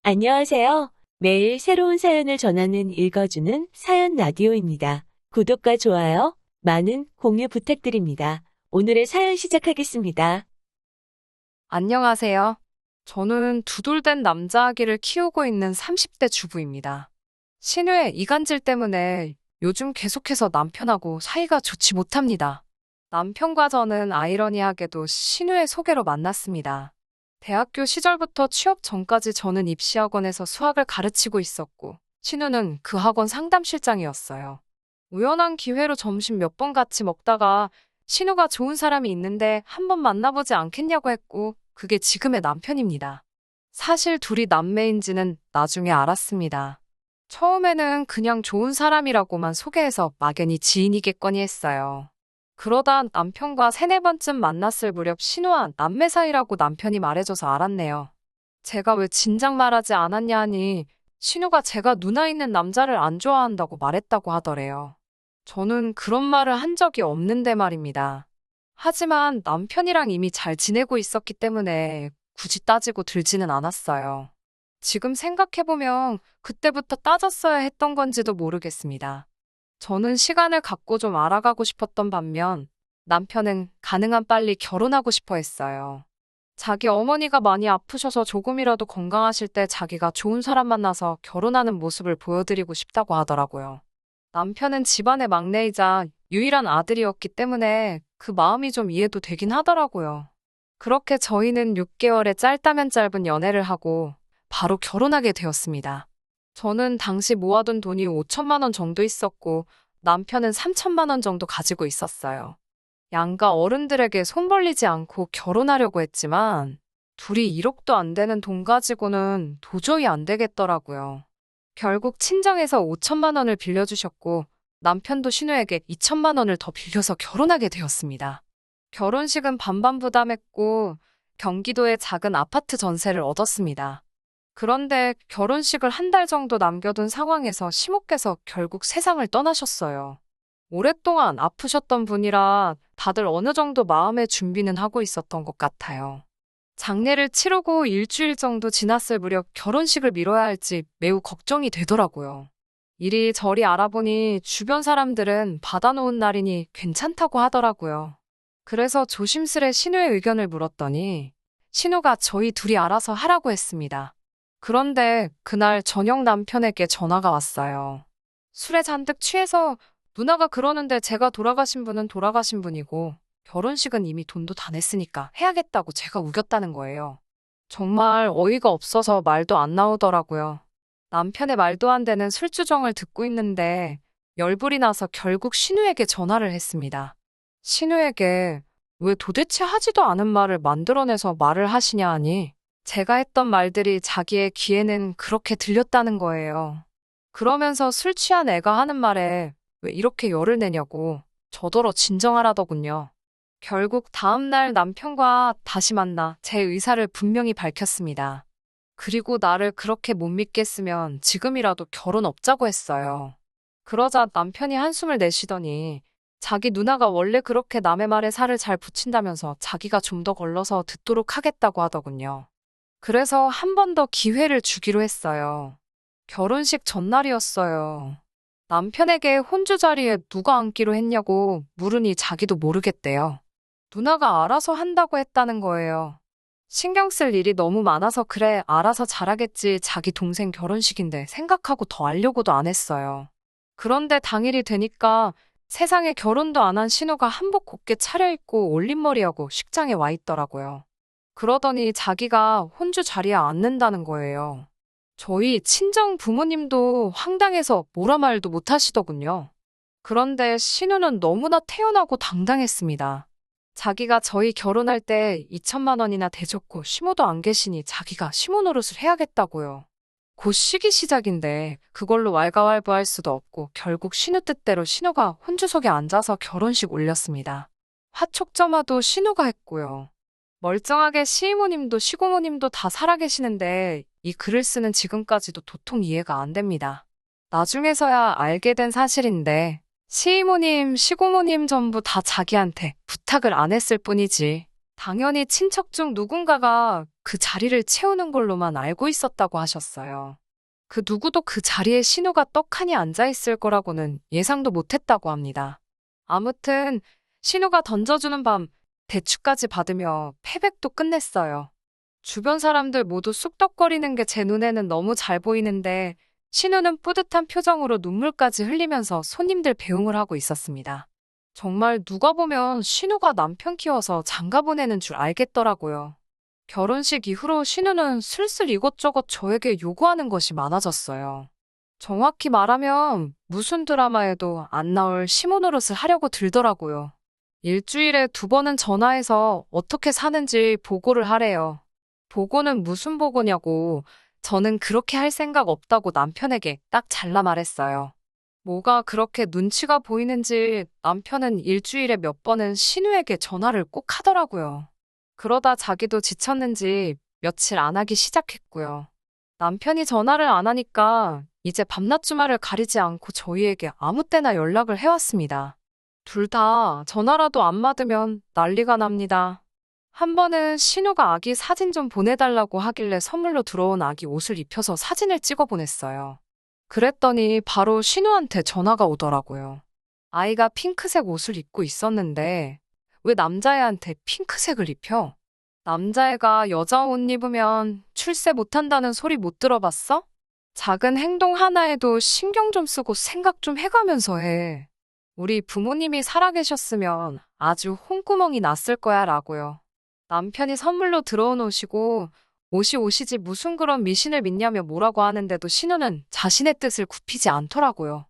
안녕하세요. 매일 새로운 사연을 전하는 읽어주는 사연 라디오입니다. 구독과 좋아요, 많은 공유 부탁드립니다. 오늘의 사연 시작하겠습니다. 안녕하세요. 저는 두돌된 남자 아기를 키우고 있는 30대 주부입니다. 신우의 이간질 때문에 요즘 계속해서 남편하고 사이가 좋지 못합니다. 남편과 저는 아이러니하게도 신우의 소개로 만났습니다. 대학교 시절부터 취업 전까지 저는 입시학원에서 수학을 가르치고 있었고, 신우는 그 학원 상담실장이었어요. 우연한 기회로 점심 몇 번 같이 먹다가 신우가 좋은 사람이 있는데 한번 만나보지 않겠냐고 했고, 그게 지금의 남편입니다. 사실 둘이 남매인지는 나중에 알았습니다. 처음에는 그냥 좋은 사람이라고만 소개해서 막연히 지인이겠거니 했어요. 그러다 남편과 세네 번쯤 만났을 무렵 신우와 남매 사이라고 남편이 말해줘서 알았네요. 제가 왜 진작 말하지 않았냐 하니 신우가 제가 누나 있는 남자를 안 좋아한다고 말했다고 하더래요. 저는 그런 말을 한 적이 없는데 말입니다. 하지만 남편이랑 이미 잘 지내고 있었기 때문에 굳이 따지고 들지는 않았어요. 지금 생각해보면 그때부터 따졌어야 했던 건지도 모르겠습니다. 저는 시간을 갖고 좀 알아가고 싶었던 반면 남편은 가능한 빨리 결혼하고 싶어 했어요. 자기 어머니가 많이 아프셔서 조금이라도 건강하실 때 자기가 좋은 사람 만나서 결혼하는 모습을 보여드리고 싶다고 하더라고요. 남편은 집안의 막내이자 유일한 아들이었기 때문에 그 마음이 좀 이해도 되긴 하더라고요. 그렇게 저희는 6개월의 짧다면 짧은 연애를 하고 바로 결혼하게 되었습니다. 저는 당시 모아둔 돈이 5천만 원 정도 있었고 남편은 3천만 원 정도 가지고 있었어요. 양가 어른들에게 손 벌리지 않고 결혼하려고 했지만 둘이 1억도 안 되는 돈 가지고는 도저히 안 되겠더라고요. 결국 친정에서 5천만 원을 빌려주셨고 남편도 신우에게 2천만 원을 더 빌려서 결혼하게 되었습니다. 결혼식은 반반 부담했고 경기도의 작은 아파트 전세를 얻었습니다. 그런데 결혼식을 한 달 정도 남겨둔 상황에서 시모께서 결국 세상을 떠나셨어요. 오랫동안 아프셨던 분이라 다들 어느 정도 마음의 준비는 하고 있었던 것 같아요. 장례를 치르고 일주일 정도 지났을 무렵 결혼식을 미뤄야 할지 매우 걱정이 되더라고요. 이리저리 알아보니 주변 사람들은 받아놓은 날이니 괜찮다고 하더라고요. 그래서 조심스레 신우의 의견을 물었더니 신우가 저희 둘이 알아서 하라고 했습니다. 그런데 그날 저녁 남편에게 전화가 왔어요. 술에 잔뜩 취해서 누나가 그러는데 제가 돌아가신 분은 돌아가신 분이고 결혼식은 이미 돈도 다 냈으니까 해야겠다고 제가 우겼다는 거예요. 정말 어이가 없어서 말도 안 나오더라고요. 남편의 말도 안 되는 술주정을 듣고 있는데 열불이 나서 결국 신우에게 전화를 했습니다. 신우에게 왜 도대체 하지도 않은 말을 만들어내서 말을 하시냐 하니 제가 했던 말들이 자기의 귀에는 그렇게 들렸다는 거예요. 그러면서 술 취한 애가 하는 말에 왜 이렇게 열을 내냐고 저더러 진정하라더군요. 결국 다음날 남편과 다시 만나 제 의사를 분명히 밝혔습니다. 그리고 나를 그렇게 못 믿겠으면 지금이라도 결혼 없자고 했어요. 그러자 남편이 한숨을 내쉬더니 자기 누나가 원래 그렇게 남의 말에 살을 잘 붙인다면서 자기가 좀 더 걸러서 듣도록 하겠다고 하더군요. 그래서 한 번 더 기회를 주기로 했어요. 결혼식 전날이었어요. 남편에게 혼주 자리에 누가 앉기로 했냐고 물으니 자기도 모르겠대요. 누나가 알아서 한다고 했다는 거예요. 신경 쓸 일이 너무 많아서 그래, 알아서 잘하겠지. 자기 동생 결혼식인데 생각하고 더 알려고도 안 했어요. 그런데 당일이 되니까 세상에 결혼도 안 한 신우가 한복 곱게 차려입고 올림머리하고 식장에 와 있더라고요. 그러더니 자기가 혼주 자리에 앉는다는 거예요. 저희 친정 부모님도 황당해서 뭐라 말도 못 하시더군요. 그런데 신우는 너무나 태연하고 당당했습니다. 자기가 저희 결혼할 때 2천만 원이나 대줬고 시모도 안 계시니 자기가 시모 노릇을 해야겠다고요. 곧 시기 시작인데 그걸로 왈가왈부할 수도 없고 결국 신우 뜻대로 신우가 혼주석에 앉아서 결혼식 올렸습니다. 화촉점화도 신우가 했고요. 멀쩡하게 시이모님도 시고모님도 다 살아계시는데 이 글을 쓰는 지금까지도 도통 이해가 안 됩니다. 나중에서야 알게 된 사실인데 시이모님, 시고모님 전부 다 자기한테 부탁을 안 했을 뿐이지. 당연히 친척 중 누군가가 그 자리를 채우는 걸로만 알고 있었다고 하셨어요. 그 누구도 그 자리에 신우가 떡하니 앉아있을 거라고는 예상도 못했다고 합니다. 아무튼 신우가 던져주는 밤 대추까지 받으며 패백도 끝냈어요. 주변 사람들 모두 쑥덕거리는 게 제 눈에는 너무 잘 보이는데 신우는 뿌듯한 표정으로 눈물까지 흘리면서 손님들 배웅을 하고 있었습니다. 정말 누가 보면 신우가 남편 키워서 장가 보내는 줄 알겠더라고요. 결혼식 이후로 신우는 슬슬 이것저것 저에게 요구하는 것이 많아졌어요. 정확히 말하면 무슨 드라마에도 안 나올 시모 노릇을 하려고 들더라고요. 일주일에 2번은 전화해서 어떻게 사는지 보고를 하래요. 보고는 무슨 보고냐고 저는 그렇게 할 생각 없다고 남편에게 딱 잘라 말했어요. 뭐가 그렇게 눈치가 보이는지 남편은 일주일에 몇 번은 신우에게 전화를 꼭 하더라고요. 그러다 자기도 지쳤는지 며칠 안 하기 시작했고요. 남편이 전화를 안 하니까 이제 밤낮 주말을 가리지 않고 저희에게 아무 때나 연락을 해왔습니다. 둘 다 전화라도 안 받으면 난리가 납니다. 한 번은 신우가 아기 사진 좀 보내달라고 하길래 선물로 들어온 아기 옷을 입혀서 사진을 찍어 보냈어요. 그랬더니 바로 신우한테 전화가 오더라고요. 아이가 핑크색 옷을 입고 있었는데 왜 남자애한테 핑크색을 입혀? 남자애가 여자 옷 입으면 출세 못한다는 소리 못 들어봤어? 작은 행동 하나에도 신경 좀 쓰고 생각 좀 해가면서 해. 우리 부모님이 살아계셨으면 아주 홍구멍이 났을 거야 라고요. 남편이 선물로 들어온 옷이고 옷이 옷이지 무슨 그런 미신을 믿냐며 뭐라고 하는데도 신우는 자신의 뜻을 굽히지 않더라고요.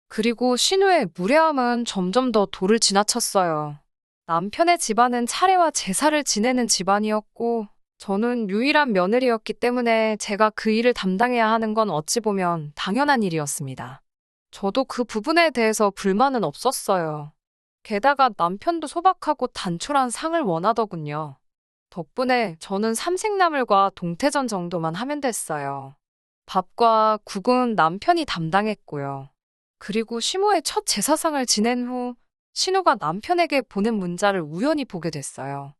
그리고 신우의 무례함은 점점 더 도를 지나쳤어요. 남편의 집안은 차례와 제사를 지내는 집안이었고 저는 유일한 며느리였기 때문에 제가 그 일을 담당해야 하는 건 어찌 보면 당연한 일이었습니다. 저도 그 부분에 대해서 불만은 없었어요. 게다가 남편도 소박하고 단촐한 상을 원하더군요. 덕분에 저는 삼색나물과 동태전 정도만 하면 됐어요. 밥과 국은 남편이 담당했고요. 그리고 시모의 첫 제사상을 지낸 후 신우가 남편에게 보낸 문자를 우연히 보게 됐어요.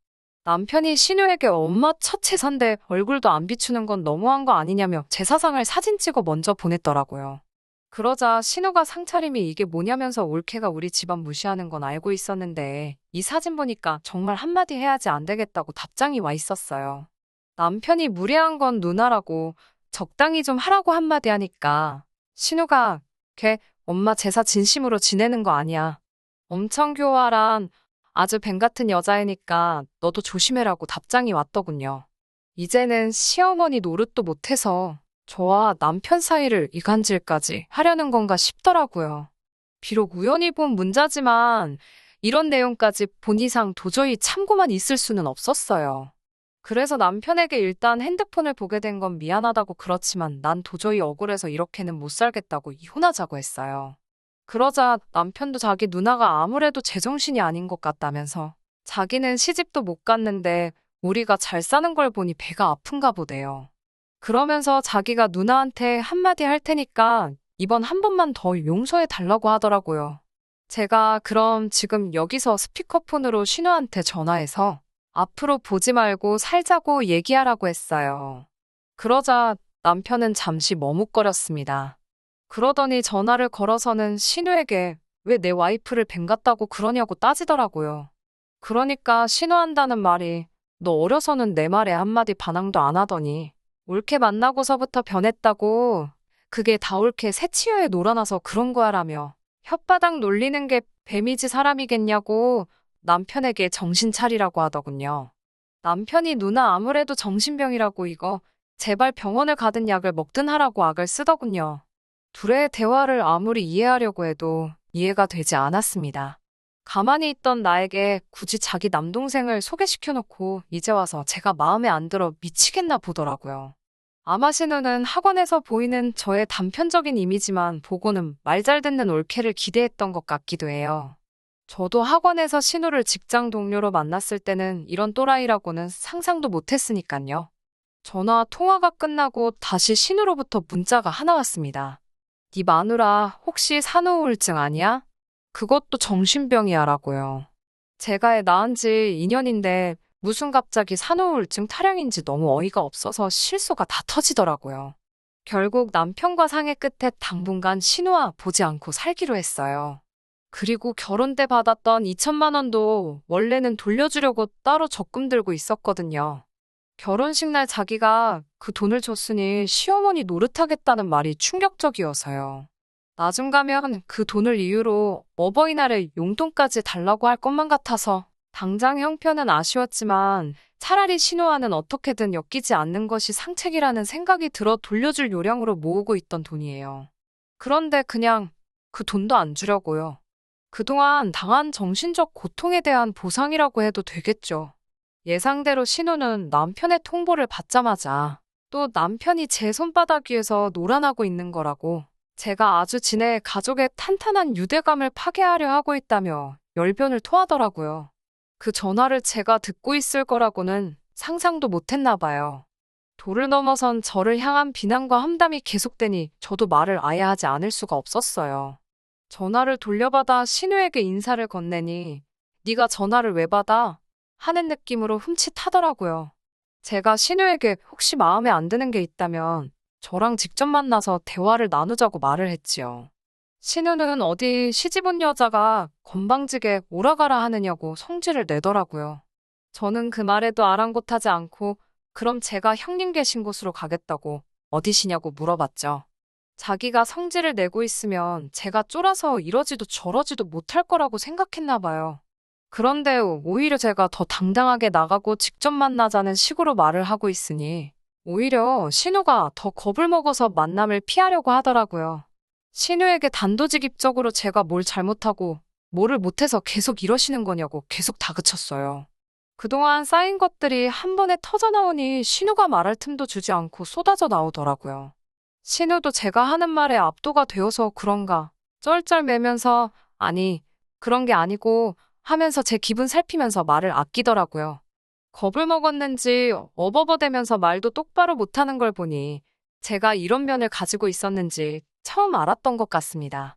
남편이 신우에게 엄마 첫 제사인데 얼굴도 안 비추는 건 너무한 거 아니냐며 제사상을 사진 찍어 먼저 보냈더라고요. 그러자 신우가 상차림이 이게 뭐냐면서 올케가 우리 집안 무시하는 건 알고 있었는데 이 사진 보니까 정말 한마디 해야지 안 되겠다고 답장이 와 있었어요. 남편이 무례한 건 누나라고 적당히 좀 하라고 한마디 하니까 신우가 걔 엄마 제사 진심으로 지내는 거 아니야. 엄청 교활한 아주 뱀 같은 여자애니까 너도 조심해라고 답장이 왔더군요. 이제는 시어머니 노릇도 못해서 저와 남편 사이를 이간질까지 하려는 건가 싶더라고요. 비록 우연히 본 문자지만 이런 내용까지 본 이상 도저히 참고만 있을 수는 없었어요. 그래서 남편에게 일단 핸드폰을 보게 된 건 미안하다고 그렇지만 난 도저히 억울해서 이렇게는 못 살겠다고 이혼하자고 했어요. 그러자 남편도 자기 누나가 아무래도 제정신이 아닌 것 같다면서 자기는 시집도 못 갔는데 우리가 잘 사는 걸 보니 배가 아픈가 보대요. 그러면서 자기가 누나한테 한마디 할 테니까 이번 한 번만 더 용서해 달라고 하더라고요. 제가 그럼 지금 여기서 스피커폰으로 신우한테 전화해서 앞으로 보지 말고 살자고 얘기하라고 했어요. 그러자 남편은 잠시 머뭇거렸습니다. 그러더니 전화를 걸어서는 신우에게 왜 내 와이프를 뱀 같다고 그러냐고 따지더라고요. 그러니까 신우한다는 말이 너 어려서는 내 말에 한마디 반항도 안 하더니 올케 만나고서부터 변했다고 그게 다 올케 새치여에 놀아나서 그런 거야라며 혓바닥 놀리는 게 뱀이지 사람이겠냐고 남편에게 정신 차리라고 하더군요. 남편이 누나 아무래도 정신병이라고 이거 제발 병원을 가든 약을 먹든 하라고 악을 쓰더군요. 둘의 대화를 아무리 이해하려고 해도 이해가 되지 않았습니다. 가만히 있던 나에게 굳이 자기 남동생을 소개시켜놓고 이제 와서 제가 마음에 안 들어 미치겠나 보더라고요. 아마 신우는 학원에서 보이는 저의 단편적인 이미지만 보고는 말 잘 듣는 올케를 기대했던 것 같기도 해요. 저도 학원에서 신우를 직장 동료로 만났을 때는 이런 또라이라고는 상상도 못했으니까요. 전화 통화가 끝나고 다시 신우로부터 문자가 하나 왔습니다. 네 마누라 혹시 산후우울증 아니야? 그것도 정신병이야 라고요. 제가 애 낳은 지 2년인데 무슨 갑자기 산후우울증 타령인지 너무 어이가 없어서 실소가 다 터지더라고요. 결국 남편과 상의 끝에 당분간 신우아 보지 않고 살기로 했어요. 그리고 결혼 때 받았던 2천만 원도 원래는 돌려주려고 따로 적금 들고 있었거든요. 결혼식 날 자기가 그 돈을 줬으니 시어머니 노릇하겠다는 말이 충격적이어서요. 나중 가면 그 돈을 이유로 어버이날에 용돈까지 달라고 할 것만 같아서 당장 형편은 아쉬웠지만 차라리 신우아는 어떻게든 엮이지 않는 것이 상책이라는 생각이 들어 돌려줄 요량으로 모으고 있던 돈이에요. 그런데 그냥 그 돈도 안 주려고요. 그동안 당한 정신적 고통에 대한 보상이라고 해도 되겠죠. 예상대로 신우는 남편의 통보를 받자마자 또 남편이 제 손바닥 위에서 놀아나고 있는 거라고 제가 아주 지네 가족의 탄탄한 유대감을 파괴하려 하고 있다며 열변을 토하더라고요. 그 전화를 제가 듣고 있을 거라고는 상상도 못했나 봐요. 도를 넘어선 저를 향한 비난과 험담이 계속되니 저도 말을 아예 하지 않을 수가 없었어요. 전화를 돌려받아 신우에게 인사를 건네니 네가 전화를 왜 받아? 하는 느낌으로 흠칫하더라고요. 제가 신우에게 혹시 마음에 안 드는 게 있다면 저랑 직접 만나서 대화를 나누자고 말을 했지요. 신우는 어디 시집 온 여자가 건방지게 오라가라 하느냐고 성질을 내더라고요. 저는 그 말에도 아랑곳하지 않고 그럼 제가 형님 계신 곳으로 가겠다고 어디시냐고 물어봤죠. 자기가 성질을 내고 있으면 제가 쫄아서 이러지도 저러지도 못할 거라고 생각했나 봐요. 그런데 오히려 제가 더 당당하게 나가고 직접 만나자는 식으로 말을 하고 있으니 오히려 신우가 더 겁을 먹어서 만남을 피하려고 하더라고요. 신우에게 단도직입적으로 제가 뭘 잘못하고 뭐를 못해서 계속 이러시는 거냐고 계속 다그쳤어요. 그동안 쌓인 것들이 한 번에 터져나오니 신우가 말할 틈도 주지 않고 쏟아져 나오더라고요. 신우도 제가 하는 말에 압도가 되어서 그런가 쩔쩔매면서 아니 그런 게 아니고 하면서 제 기분 살피면서 말을 아끼더라고요. 겁을 먹었는지 어버버대면서 말도 똑바로 못하는 걸 보니 제가 이런 면을 가지고 있었는지 처음 알았던 것 같습니다.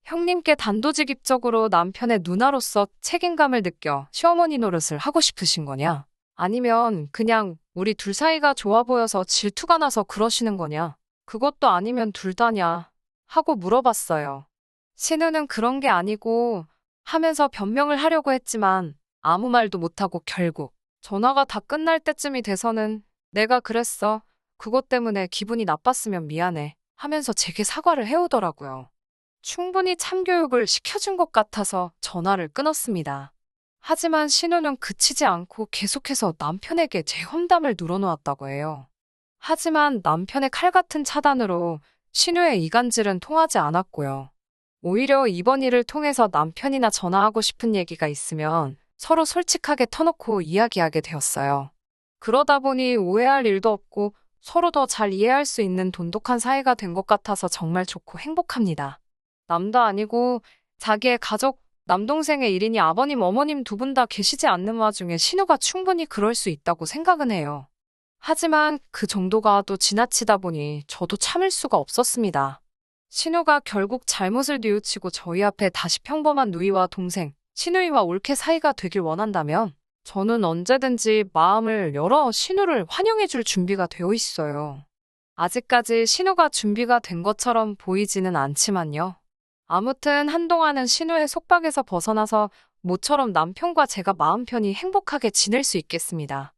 형님께 단도직입적으로 남편의 누나로서 책임감을 느껴 시어머니 노릇을 하고 싶으신 거냐? 아니면 그냥 우리 둘 사이가 좋아 보여서 질투가 나서 그러시는 거냐? 그것도 아니면 둘 다냐? 하고 물어봤어요. 신우는 그런 게 아니고 하면서 변명을 하려고 했지만 아무 말도 못하고 결국 전화가 다 끝날 때쯤이 돼서는 내가 그랬어. 그것 때문에 기분이 나빴으면 미안해. 하면서 제게 사과를 해오더라고요. 충분히 참교육을 시켜준 것 같아서 전화를 끊었습니다. 하지만 신우는 그치지 않고 계속해서 남편에게 제 험담을 늘어놓았다고 해요. 하지만 남편의 칼 같은 차단으로 신우의 이간질은 통하지 않았고요. 오히려 이번 일을 통해서 남편이나 전화하고 싶은 얘기가 있으면 서로 솔직하게 터놓고 이야기하게 되었어요. 그러다 보니 오해할 일도 없고 서로 더 잘 이해할 수 있는 돈독한 사이가 된 것 같아서 정말 좋고 행복합니다. 남도 아니고 자기의 가족, 남동생의 일이니 아버님, 어머님 두 분 다 계시지 않는 와중에 신우가 충분히 그럴 수 있다고 생각은 해요. 하지만 그 정도가 또 지나치다 보니 저도 참을 수가 없었습니다. 신우가 결국 잘못을 뉘우치고 저희 앞에 다시 평범한 누이와 동생, 신우이와 올케 사이가 되길 원한다면 저는 언제든지 마음을 열어 신우를 환영해줄 준비가 되어 있어요. 아직까지 신우가 준비가 된 것처럼 보이지는 않지만요. 아무튼 한동안은 신우의 속박에서 벗어나서 모처럼 남편과 제가 마음 편히 행복하게 지낼 수 있겠습니다.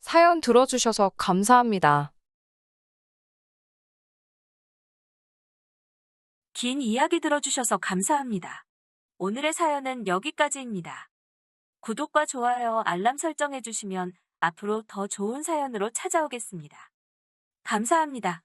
사연 들어주셔서 감사합니다. 긴 이야기 들어주셔서 감사합니다. 오늘의 사연은 여기까지입니다. 구독과 좋아요, 알람 설정해주시면 앞으로 더 좋은 사연으로 찾아오겠습니다. 감사합니다.